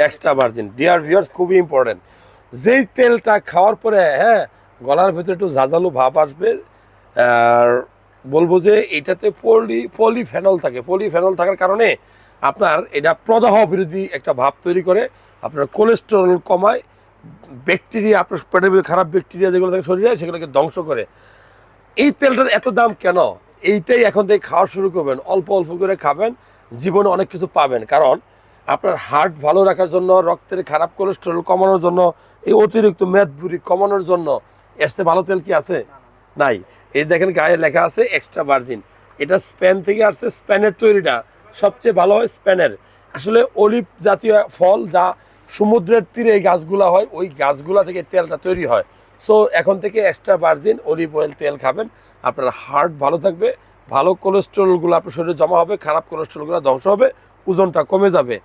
Extra virgin dear viewers, খুবই important. যেই তেলটা খাওয়ার পরে হ্যাঁ গলার ভেতরে একটু ঝাঁঝালো ভাব আসবে, আর বলবো যে এটাতে পলিফেনল থাকে। পলিফেনল থাকার কারণে আপনার এটা প্রদাহ বিরোধী একটা ভাব তৈরি করে, আপনার কোলেস্টেরল কমায়, ব্যাকটেরিয়া আপনার পেটের খারাপ ব্যাকটেরিয়া যেগুলো থাকে শরীরে সেগুলোকে ধ্বংস করে। এই তেলটার এত দাম কেন? এইটাই এখন থেকে খাওয়া শুরু করবেন, অল্প অল্প করে খাবেন, জীবনে অনেক কিছু পাবেন। কারণ আপনার হার্ট ভালো রাখার জন্য, রক্তের খারাপ কোলেস্টেরল কমানোর জন্য, এই অতিরিক্ত মেদবুরি কমানোর জন্য এর চেয়ে ভালো তেল কি আছে? নাই। এই দেখেন গায়ে লেখা আছে এক্সট্রা ভার্জিন। এটা স্পেন থেকে আসছে, স্পেনের তৈরিটা সবচেয়ে ভালো হয় স্পেনের। আসলে অলিভ জাতীয় ফল যা সমুদ্রের তীরে এই গাছগুলা হয়, ওই গাছগুলা থেকে তেলটা তৈরি হয়। সো এখন থেকে এক্সট্রা ভার্জিন অলিভ অয়েল তেল খাবেন, আপনার হার্ট ভালো থাকবে, ভালো কোলেস্ট্রলগুলো আপনার শরীরে জমা হবে, খারাপ কোলেস্ট্রলগুলো ধ্বংস হবে, ওজনটা কমে যাবে।